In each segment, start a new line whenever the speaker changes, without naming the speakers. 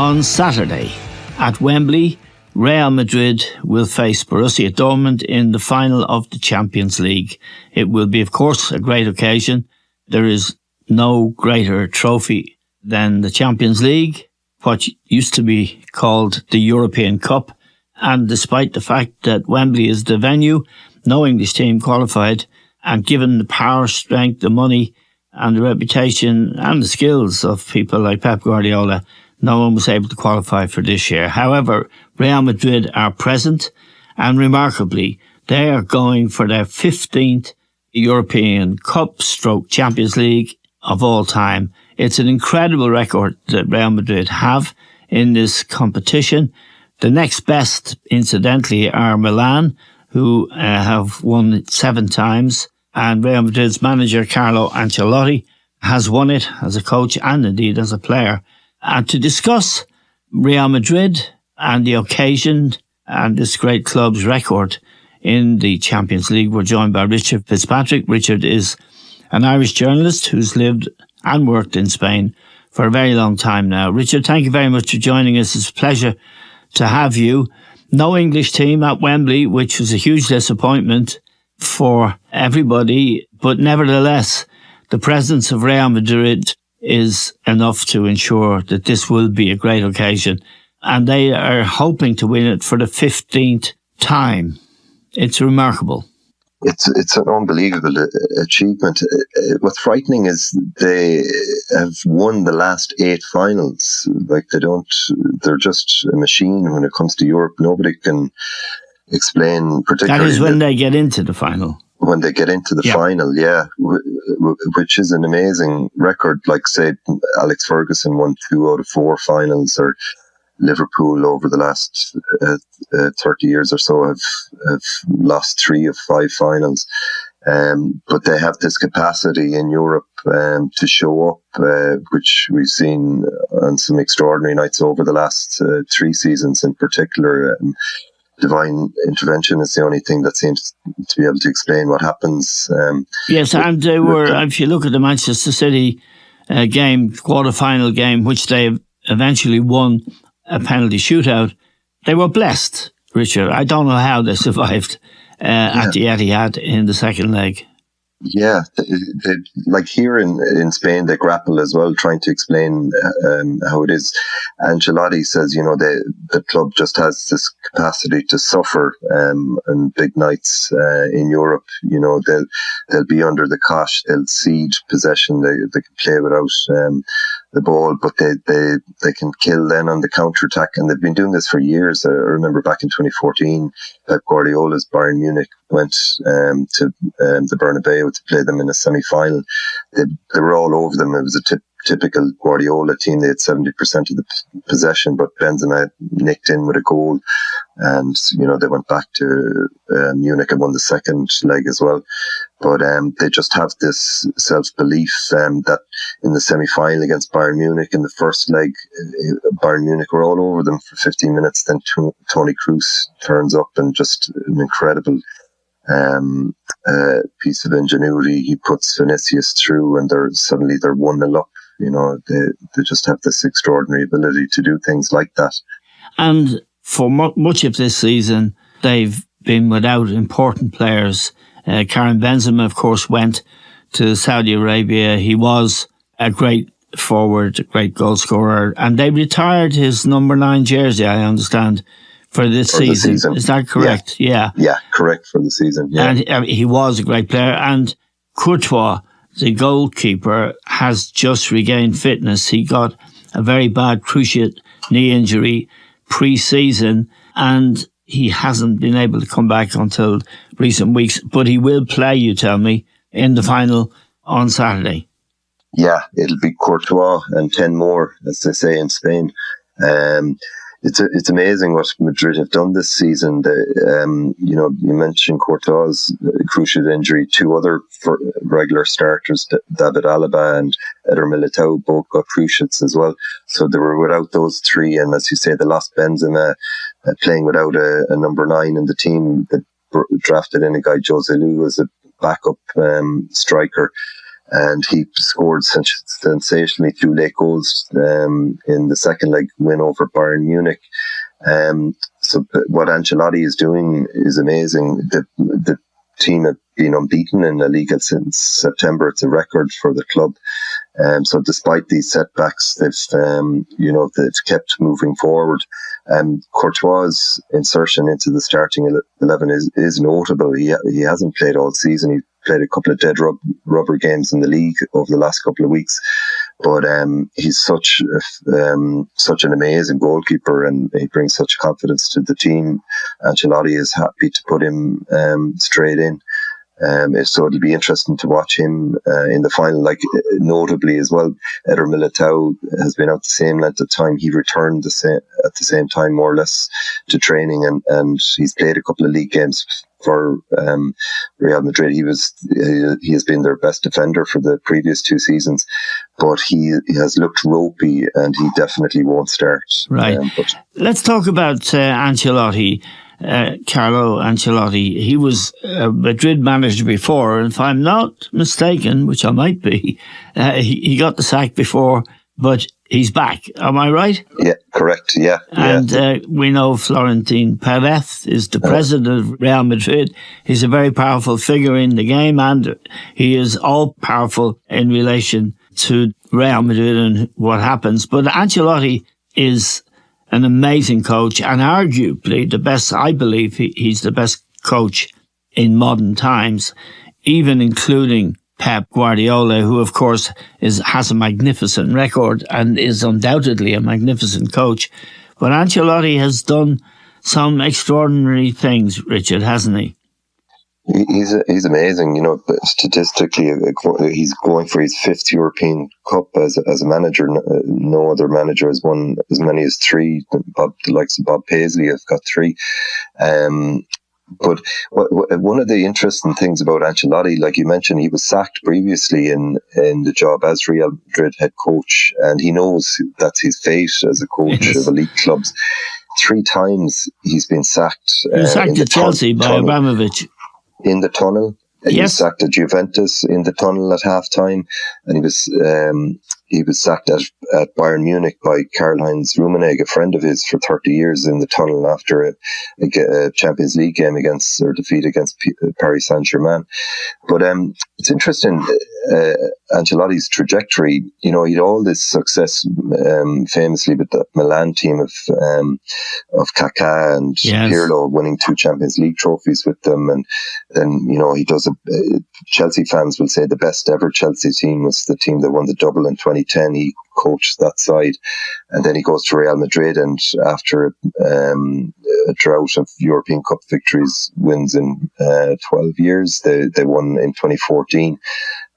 On Saturday at Wembley, Real Madrid will face Borussia Dortmund in the final of the Champions League. It will be, of course, a great occasion. There is no greater trophy than the Champions League, what used to be called the European Cup. And despite the fact that Wembley is the venue, no English team qualified, and given the power, strength, the money and the reputation and the skills of people like Pep Guardiola, no one was able to qualify for this year. However, Real Madrid are present, and remarkably, they are going for their 15th European Cup / Champions League of all time. It's an incredible record that Real Madrid have in this competition. The next best, incidentally, are Milan, who have won it 7 times, and Real Madrid's manager, Carlo Ancelotti, has won it as a coach and indeed as a player. And to discuss Real Madrid and the occasion and this great club's record in the Champions League, we're joined by Richard Fitzpatrick. Richard is an Irish journalist who's lived and worked in Spain for a very long time now. Richard, thank you very much for joining us. It's a pleasure to have you. No English team at Wembley, which was a huge disappointment for everybody, but nevertheless, the presence of Real Madrid is enough to ensure that this will be a great occasion. And they are hoping to win it for the 15th time. It's remarkable.
It's an unbelievable achievement. What's frightening is they have won the last 8 finals. They're just a machine when it comes to Europe. Nobody can explain particularly.
That is when they get into the final.
When they get into the final, which is an amazing record. Like, say, Alex Ferguson won 2 out of 4 finals, or Liverpool over the last 30 years or so have lost 3 of 5 finals. But they have this capacity in Europe to show up, which we've seen on some extraordinary nights over the last 3 seasons in particular. Divine intervention is the only thing that seems to be able to explain what happens.
Yes, and they were, if you look at the Manchester City game, quarter-final game, which they eventually won a penalty shootout, they were blessed, Richard. I don't know how they survived at the Etihad in the second leg.
Yeah, they, like here in Spain, they grapple as well, trying to explain how it is. Ancelotti says, the club just has this capacity to suffer on big nights in Europe. They'll be under the cosh, they'll cede possession, they can play without the ball, but they can kill then on the counter-attack, and they've been doing this for years. I remember back in 2014, Pep Guardiola's Bayern Munich went to the Bernabeu to play them in a semi-final. They were all over them. It was a typical Guardiola team. They had 70% of the possession, but Benzema nicked in with a goal, and they went back to Munich and won the second leg as well. But they just have this self-belief that in the semi-final against Bayern Munich, in the first leg, Bayern Munich were all over them for 15 minutes. Then Toni Kroos turns up, and just an incredible piece of ingenuity. He puts Vinicius through, and they're 1-0 up. They just have this extraordinary ability to do things like that.
And for much of this season, they've been without important players. Karim Benzema, of course, went to Saudi Arabia. He was a great forward, a great goal scorer, and they retired his number 9 jersey, I understand, for this season. Is that correct? Yeah.
Yeah, correct, for the season. Yeah.
And he was a great player. And Courtois, the goalkeeper, has just regained fitness. He got a very bad cruciate knee injury pre-season, and he hasn't been able to come back until recent weeks. But he will play, you tell me, in the final on Saturday.
Yeah, it'll be Courtois and 10 more, as they say in Spain. It's amazing what Madrid have done this season. You mentioned Courtois' cruciate injury. 2 other regular starters, David Alaba and Eder Militao, both got cruciates as well. So they were without those 3. And as you say, they lost Benzema, playing without a number 9 in the team. They drafted in a guy, Jose Lu, as a backup striker. and he scored sensationally 2 late goals in the second leg win over Bayern Munich. So what Ancelotti is doing is amazing. The team have been unbeaten in La Liga since September. It's a record for the club. So despite these setbacks, they've kept moving forward. Courtois' insertion into the starting 11 is notable. He hasn't played all season. He played a couple of dead rubber games in the league over the last couple of weeks. But he's such an amazing goalkeeper, and he brings such confidence to the team. Ancelotti is happy to put him straight in. So it'll be interesting to watch him in the final. Like, notably as well, Eder Militao has been out the same length of time. He returned at the same time, more or less, to training, and he's played a couple of league games for Real Madrid. He has been their best defender for the previous 2 seasons, but he has looked ropey, and he definitely won't start.
Right. Let's talk about Ancelotti. Carlo Ancelotti. He was a Madrid manager before, and if I'm not mistaken, which I might be, he got the sack before, but he's back. Am I right?
Yeah, correct. Yeah.
And we know Florentino Perez is the president of Real Madrid. He's a very powerful figure in the game, and he is all powerful in relation to Real Madrid and what happens. But Ancelotti is an amazing coach, and arguably the best. I believe he's the best coach in modern times, even including Pep Guardiola, who of course has a magnificent record and is undoubtedly a magnificent coach. But Ancelotti has done some extraordinary things, Richard, hasn't he?
He's amazing. Statistically, he's going for his 5th European Cup as a manager. No other manager has won as many as 3. The likes of Bob Paisley have got 3. But one of the interesting things about Ancelotti, like you mentioned, he was sacked previously in the job as Real Madrid head coach, and he knows that's his fate as a coach of elite clubs. 3 times he's been sacked.
He was sacked at Chelsea by Abramovich.
In the tunnel.
Yes.
He was sacked at Juventus in the tunnel at half-time, and he was sacked at Bayern Munich by Karl-Heinz Rummenigge, a friend of his, for 30 years in the tunnel after a Champions League game defeat against Paris Saint-Germain. But it's interesting, Ancelotti's trajectory. He had all this success, famously with the Milan team of Kaká and Pirlo, winning 2 Champions League trophies with them, and then he does Chelsea fans will say the best ever Chelsea team was the team that won the double in 2010. He coached that side, and then he goes to Real Madrid, and after a drought of European Cup victories, wins in 12 years. They won in 2014.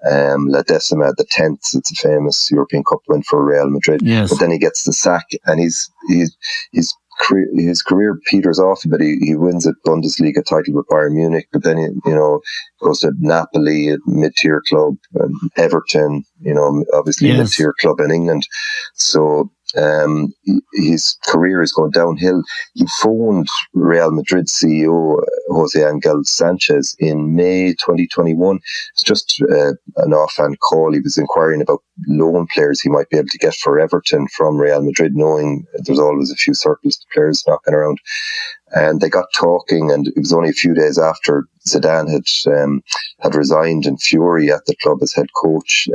La Decima, the 10th. It's a famous European Cup win for Real Madrid.
Yes.
But then he gets the sack, and his career peters off a bit. He wins a Bundesliga title with Bayern Munich, but then he goes to Napoli, a mid-tier club, and Everton, obviously a mid-tier club in England. So his career is going downhill. He phoned Real Madrid CEO Jose Angel Sanchez in May 2021. It's just an offhand call. He was inquiring about loan players he might be able to get for Everton from Real Madrid, knowing there's always a few surplus players knocking around. And they got talking, and it was only a few days after Zidane had resigned in fury at the club as head coach.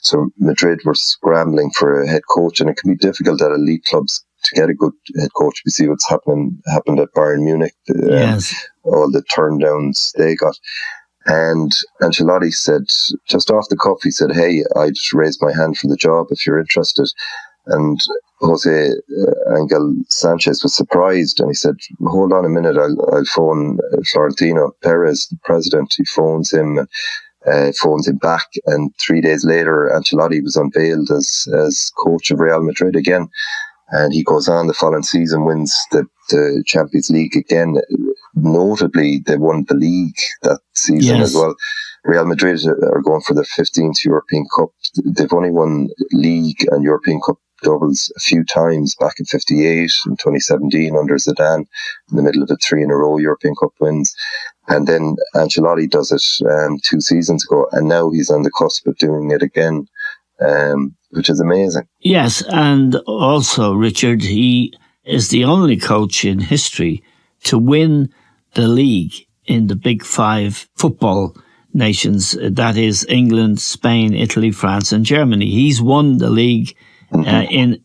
So Madrid were scrambling for a head coach, and it can be difficult at elite clubs to get a good head coach. We see what's happened at Bayern Munich, all the turndowns they got. And Ancelotti said, just off the cuff, he said, "Hey, I'd raise my hand for the job if you're interested." And Jose Angel Sanchez was surprised, and he said, "Hold on a minute, I'll phone Florentino Perez, the president." He phones him back, and 3 days later, Ancelotti was unveiled as coach of Real Madrid again. And he goes on the following season, wins the Champions League again. Notably, they won the league that season as well. Real Madrid are going for their 15th European Cup. They've only won League and European Cup doubles a few times back in 58 and 2017 under Zidane, in the middle of the 3 in a row European Cup wins. And then Ancelotti does it 2 seasons ago, and now he's on the cusp of doing it again, which is amazing.
Yes, and also, Richard, he is the only coach in history to win the league in the big 5 football nations, that is England, Spain, Italy, France and Germany. He's won the league in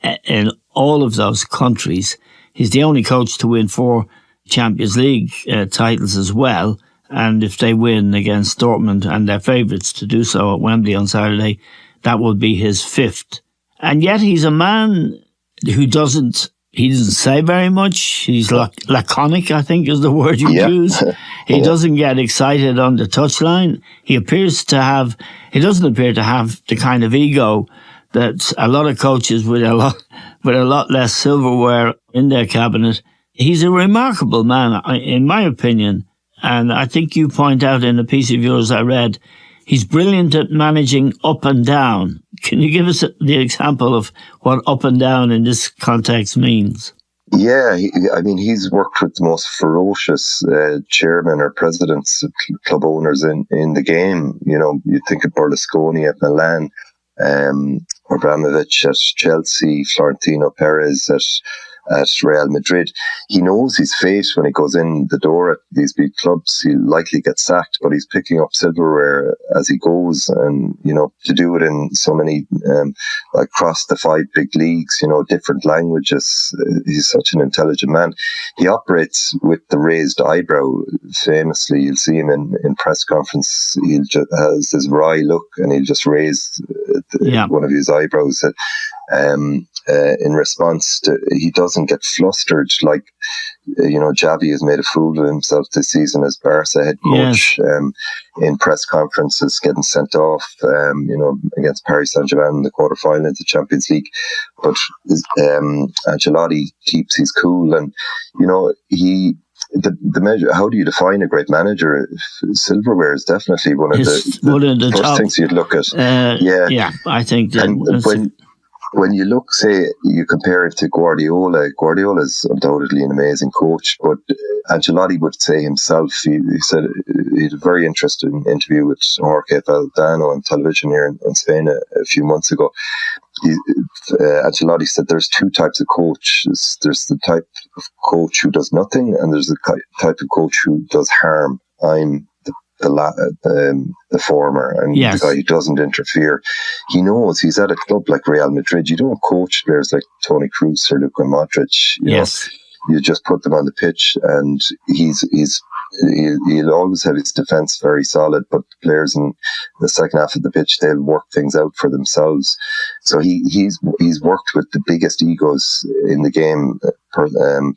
all of those countries. He's the only coach to win 4 Champions League titles as well. And if they win against Dortmund, and they're favourites to do so at Wembley on Saturday, that will be his 5th. And yet he's a man who doesn't say very much. He's laconic, I think is the word you use. He doesn't get excited on the touchline. He doesn't appear to have the kind of ego that a lot of coaches with a lot less silverware in their cabinet. He's a remarkable man, in my opinion. And I think you point out in a piece of yours I read, he's brilliant at managing up and down. Can you give us the example of what up and down in this context means?
Yeah, he's worked with the most ferocious chairmen or presidents, club owners in the game. You know, you think of Berlusconi at Milan, Abramovich at Chelsea, Florentino Perez at Real Madrid. He knows his fate when he goes in the door at these big clubs. He'll likely get sacked, but he's picking up silverware as he goes. And, you know, to do it in so many, across the 5 big leagues, you know, different languages, he's such an intelligent man. He operates with the raised eyebrow. Famously, you'll see him in press conference. He just has this wry look and he'll just raise one of his eyebrows. In response to, he doesn't get flustered like, Xavi has made a fool of himself this season as Barca head coach, in press conferences, getting sent off, against Paris Saint-Germain in the quarterfinal of the Champions League. But Ancelotti keeps his cool, and the measure. How do you define a great manager? Silverware is definitely one of the first things you'd look at.
I think that.
When you look, say, you compare it to Guardiola is undoubtedly an amazing coach, but Ancelotti would say himself, he said, he had a very interesting interview with Jorge Valdano on television here in Spain a few months ago. Ancelotti said there's 2 types of coaches. There's the type of coach who does nothing, and there's the type of coach who does harm. I'm the former, and the guy who doesn't interfere. He knows he's at a club like Real Madrid. You don't coach players like Toni Kroos or Luka Modric. You know, you just put them on the pitch, and he'll always have his defence very solid, but players in the second half of the pitch, they'll work things out for themselves. So he's worked with the biggest egos in the game,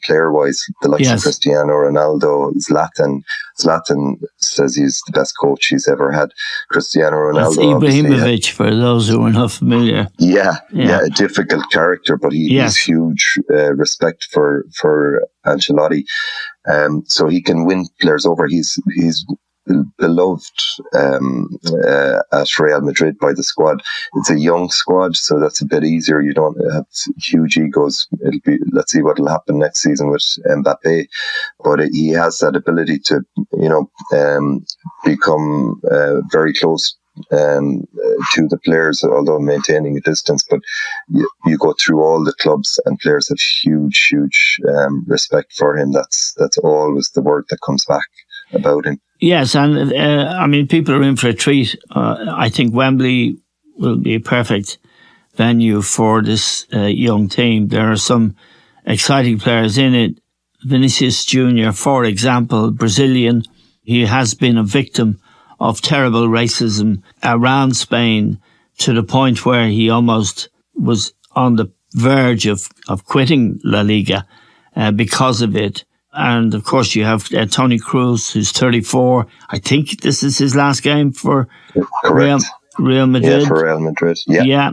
player-wise, the likes of Cristiano Ronaldo, Zlatan. Zlatan says he's the best coach he's ever had. Cristiano Ronaldo.
That's Ibrahimovic, for those who are not familiar.
Yeah, a difficult character, but he's huge respect for Ancelotti. So he can win players over. He's beloved at Real Madrid by the squad. It's a young squad, so that's a bit easier. You don't have huge egos. Let's see what will happen next season with Mbappe. But he has that ability to, become very close to the players, although maintaining a distance. But you go through all the clubs, and players have huge respect for him. That's always the word that comes back about him.
Yes, and people are in for a treat. I think Wembley will be a perfect venue for this young team. There are some exciting players in it. Vinicius Jr, for example, Brazilian. He has been a victim of terrible racism around Spain, to the point where he almost was on the verge of quitting La Liga because of it. And of course you have Toni Kroos, who's 34. I think this is his last game for Real Madrid.
Yeah, for Real Madrid.
Yeah.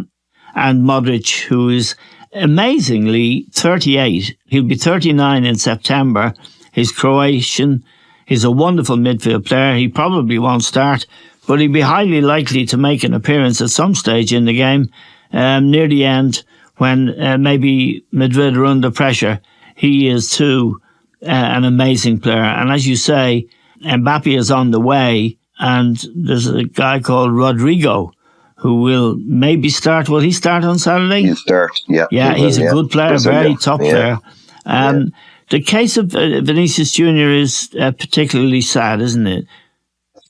And Modric, who is amazingly 38. He'll be 39 in September. He's Croatian. He's a wonderful midfield player. He probably won't start, but he'd be highly likely to make an appearance at some stage in the game near the end, when maybe Madrid are under pressure, he is too an amazing player. And as you say, Mbappe is on the way, and there's a guy called Rodrigo who will maybe start. Will he start on Saturday?
He'll start, yeah.
Yeah, he's a good player, very top player. The case of Vinicius Jr. is particularly sad, isn't it?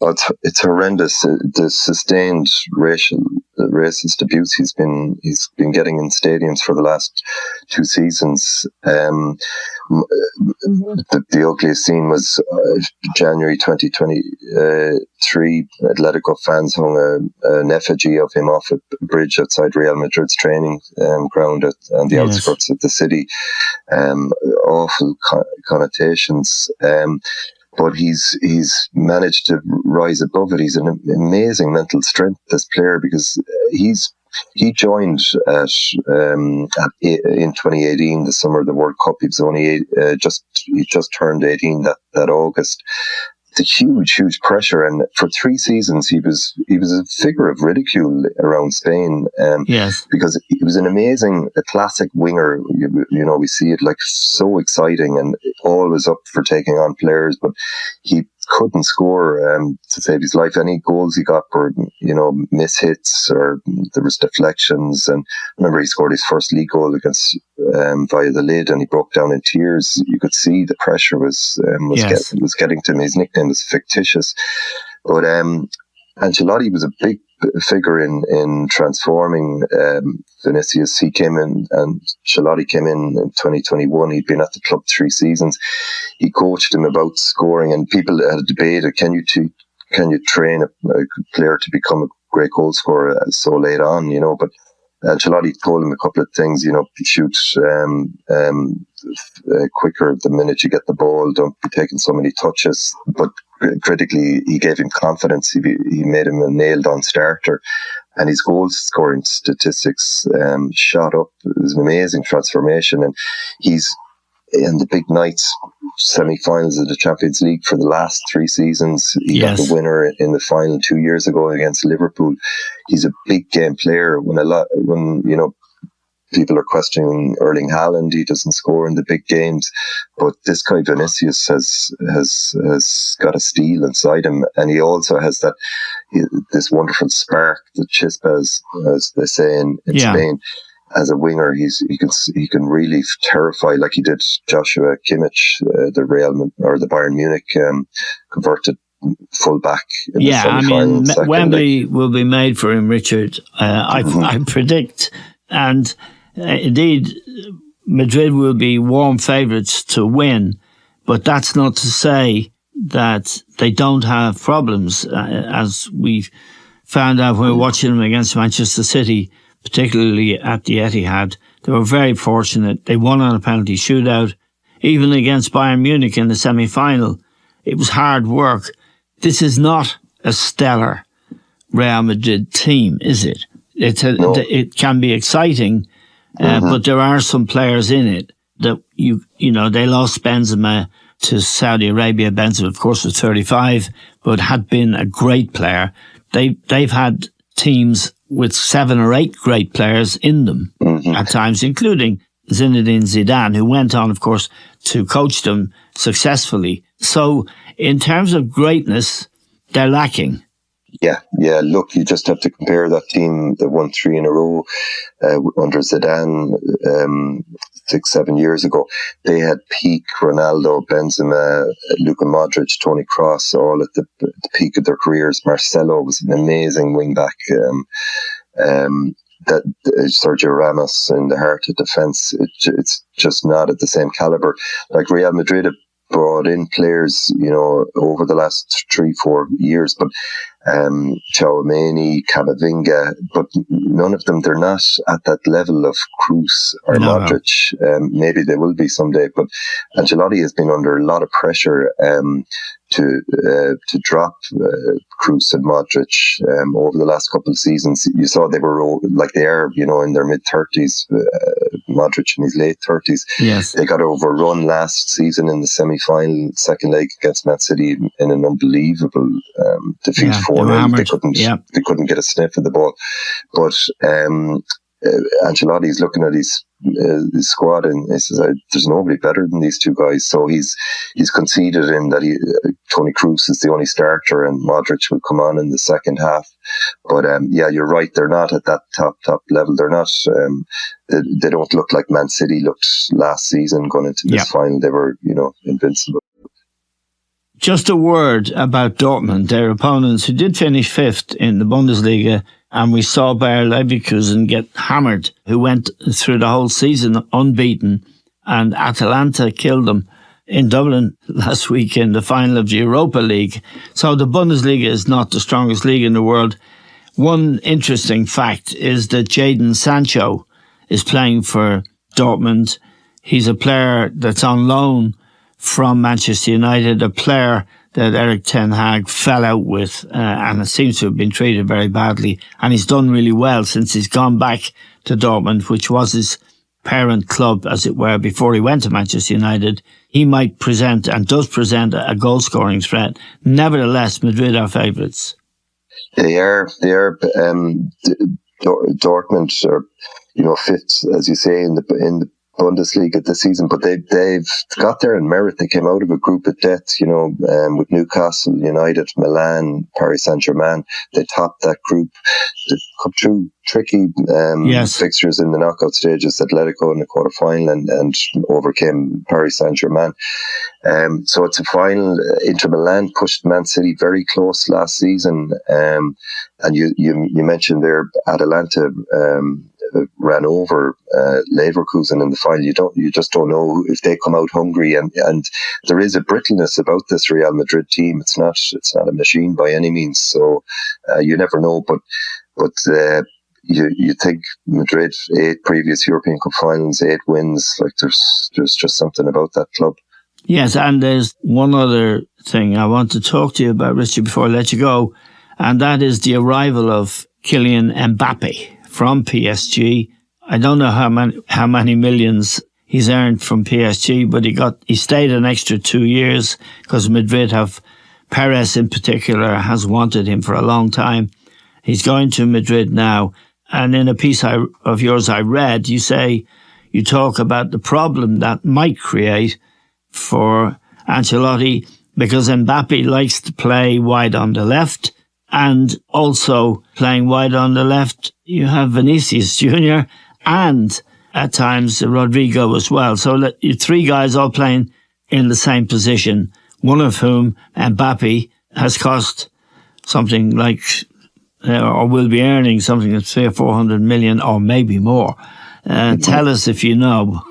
Oh, it's horrendous. The sustained racist abuse he's been getting in stadiums for the last 2 seasons. The ugliest scene was January 2023. Atletico fans hung an effigy of him off a bridge outside Real Madrid's training ground on the outskirts of the city. Awful connotations. But he's managed to rise above it. He's an amazing mental strength, this player, because he joined in 2018, the summer of the World Cup. He was only he just turned 18 that August. It's a huge pressure, and for 3 seasons he was a figure of ridicule around Spain. Because he was a classic winger. You know, we see it like so exciting and always up for taking on players, but he couldn't score to save his life. Any goals he got were, miss hits, or there was deflections. And I remember he scored his first league goal against via the lid, and he broke down in tears. You could see the pressure was getting to him. His nickname was fictitious, but Ancelotti was a big figure in transforming Vinicius. He came in, and Ancelotti came in 2021. He'd been at the club 3 seasons. He coached him about scoring, and people had debated, can you train a player to become a great goal scorer so late on, but Ancelotti told him a couple of things, shoot quicker the minute you get the ball, don't be taking so many touches. But critically, he gave him confidence. He made him a nailed-on starter, and his goal scoring statistics shot up. It was an amazing transformation, and he's in the big nights, semi-finals of the Champions League for the last 3 seasons. He got the winner in the final 2 years ago against Liverpool. He's a big game player. When people are questioning Erling Haaland, he doesn't score in the big games, but this guy Vinicius has got a steel inside him, and he also has this wonderful spark, the chispa, as they say in Spain. As a winger, he can really terrify, like he did Joshua Kimmich, the Bayern Munich converted fullback.
Wembley will be made for him, Richard. I predict, and indeed, Madrid will be warm favourites to win. But that's not to say that they don't have problems, as we found out when we were watching them against Manchester City. Particularly at the Etihad. They were very fortunate. They won on a penalty shootout. Even against Bayern Munich in the semi-final, it was hard work. This is not a stellar Real Madrid team, is it? It can be exciting, but there are some players in it that they lost Benzema to Saudi Arabia. Benzema, of course, was 35, but had been a great player. They've had teams with 7 or 8 great players in them at times, including Zinedine Zidane, who went on, of course, to coach them successfully. So in terms of greatness, they're lacking.
Yeah. Look, you just have to compare that team that won 3 in a row under Zidane 6-7 years ago. They had peak Ronaldo, Benzema, Luka Modric, Toni Kroos, all at the peak of their careers. Marcelo was an amazing wing-back. That Sergio Ramos in the heart of defence, it's just not at the same calibre. Like Real Madrid have brought in players, over the last 3-4 years, but Tchouaméni, Camavinga, but none of them, they're not at that level of Kroos or Modric. Maybe they will be someday, but Ancelotti has been under a lot of pressure to drop Kroos and Modric over the last couple of seasons. You saw they were like they are, in their mid-30s, Modric in his late 30s.
Yes.
They got overrun last season in the semi-final, second leg against Man City in an unbelievable defeat. 4-0. They couldn't get a sniff of the ball. But Ancelotti's looking at his squad and he says, there's nobody better than these two guys. So he's conceded in that Toni Kroos is the only starter and Modric will come on in the second half. But you're right. They're not at that top level. They're not. They don't look like Man City looked last season going into this final. They were, invincible.
Just a word about Dortmund, their opponents, who did finish fifth in the Bundesliga, and we saw Bayer Leverkusen get hammered, who went through the whole season unbeaten, and Atalanta killed them in Dublin last week in the final of the Europa League. So the Bundesliga is not the strongest league in the world. One interesting fact is that Jadon Sancho is playing for Dortmund. He's a player that's on loan from Manchester United, a player that Eric Ten Hag fell out with, and it seems to have been treated very badly. And he's done really well since he's gone back to Dortmund, which was his parent club, as it were, before he went to Manchester United. He might present, and does present, a goal-scoring threat. Nevertheless, Madrid are favourites.
They are. Dortmund are, fifth, as you say, in the Bundesliga this season, but they've got there in merit. They came out of a group of death, with Newcastle, United, Milan, Paris Saint-Germain. They topped that group. They come through tricky fixtures in the knockout stages, Atletico in the quarterfinal, and overcame Paris Saint-Germain. So it's a final. Inter Milan pushed Man City very close last season, and you mentioned there Atalanta ran over Leverkusen in the final. You just don't know if they come out hungry, and there is a brittleness about this Real Madrid team. It's not a machine by any means. So you never know, but you think Madrid, 8 previous European Cup finals, 8 wins. Like there's just something about that club.
Yes, and there's one other thing I want to talk to you about, Richard, before I let you go, and that is the arrival of Kylian Mbappe from PSG. I don't know how many millions he's earned from PSG, but he stayed an extra 2 years because Madrid have, Perez in particular, has wanted him for a long time. He's going to Madrid now. And in a piece of yours I read, you talk about the problem that might create for Ancelotti, because Mbappe likes to play wide on the left, and also playing wide on the left, you have Vinicius Jr. and at times Rodrigo as well. So you 3 guys all playing in the same position, one of whom, Mbappe, has cost something like, or will be earning something like 300 or 400 million, or maybe more. Tell us if you know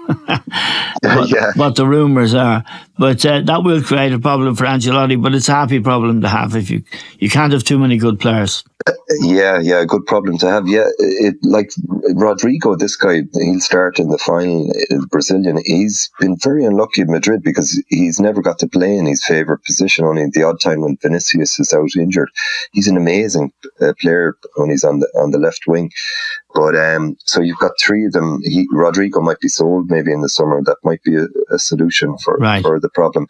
what the rumours are. But that will create a problem for Ancelotti, but it's a happy problem to have if you can't have too many good players.
A good problem to have. Like Rodrigo, this guy, he'll start in the final, the Brazilian. He's been very unlucky at Madrid because he's never got to play in his favourite position, only the odd time when Vinicius is out injured. He's an amazing player when he's on the left wing. But so you've got 3 of them. Rodrigo might be sold maybe in the summer. That might be a solution for the problem.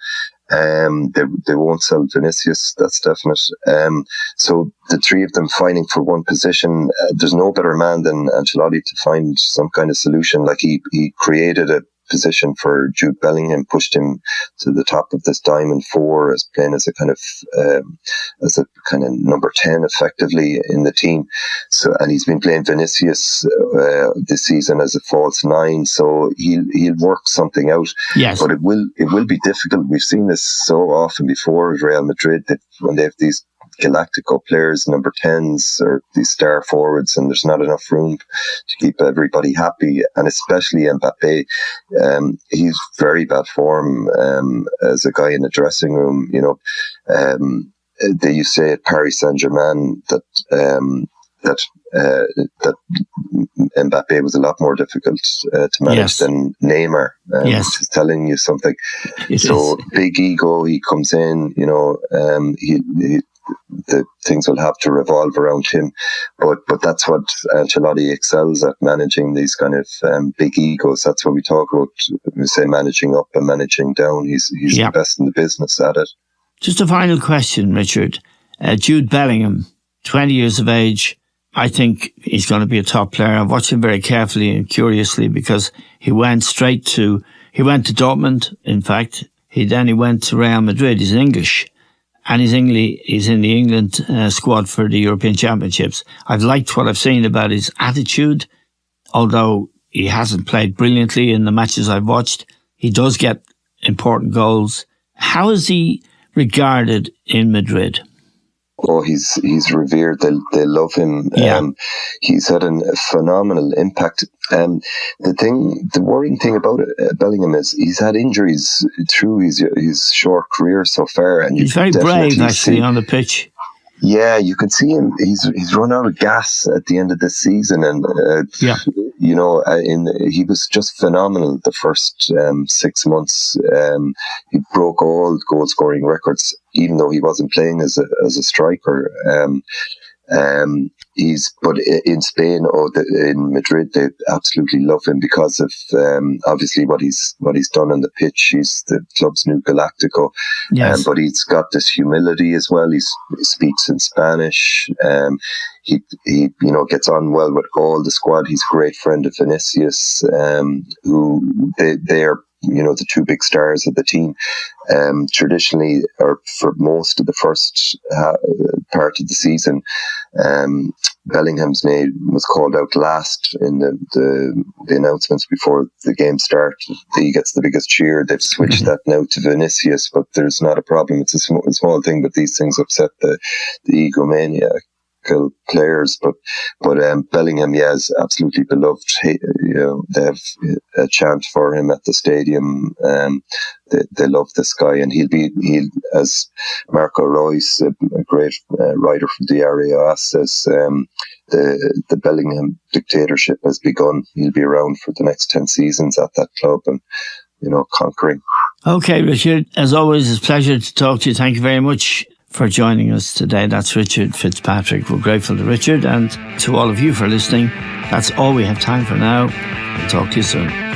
They won't sell Vinicius, that's definite. So the 3 of them fighting for one position. There's no better man than Ancelotti to find some kind of solution. Like he created a position for Jude Bellingham, pushed him to the top of this diamond 4 as playing as a kind of number 10 effectively in the team. So, and he's been playing Vinicius this season as a false 9. So he'll work something out.
Yes,
but it will be difficult. We've seen this so often before with Real Madrid, that when they have these Galactico players, number 10s, or these star forwards, and there's not enough room to keep everybody happy, and especially Mbappe. He's very bad form as a guy in the dressing room. They used to say at Paris Saint-Germain that Mbappe was a lot more difficult to manage than Neymar, which is telling you something. Big ego, he comes in, the things will have to revolve around him, but that's what Ancelotti excels at, managing these kind of big egos. That's what we talk about. We say managing up and managing down. He's the best in the business at it. Just
a final question, Richard. Jude Bellingham, 20 years of age, I think he's going to be a top player. I've watched him very carefully and curiously because he went to Dortmund, in fact. He went to Real Madrid. He's English. And he's in the England squad for the European Championships. I've liked what I've seen about his attitude, although he hasn't played brilliantly in the matches I've watched. He does get important goals. How is he regarded in Madrid?
Oh, he's revered. They love him.
Yeah.
He's had a phenomenal impact. The worrying thing about Bellingham is he's had injuries through his short career so far, and
he's very brave actually on the pitch.
Yeah, you can see him. He's run out of gas at the end of this season, and he was just phenomenal the first 6 months. He broke all goal scoring records, even though he wasn't playing as a striker. But in Spain or in Madrid, they absolutely love him because of obviously what he's done on the pitch. He's the club's new Galactico,
yes.
But he's got this humility as well. He speaks in Spanish. He gets on well with all the squad. He's a great friend of Vinicius, who they are the two big stars of the team. Traditionally, or for most of the first part of the season, Bellingham's name was called out last in the announcements before the game start. He gets the biggest cheer. They've switched that now to Vinicius, but there's not a problem. It's a small thing, but these things upset the egomaniac players, but Bellingham, is absolutely beloved. They have a chant for him at the stadium. They love this guy, and he'll as Marco Reus, a great writer from the area, says, the Bellingham dictatorship has begun. He'll be around for the next 10 seasons at that club and conquering. Okay,
Richard, as always, it's a pleasure to talk to you. Thank you very much for joining us today. That's Richard Fitzpatrick. We're grateful to Richard and to all of you for listening. That's all we have time for now. We'll talk to you soon.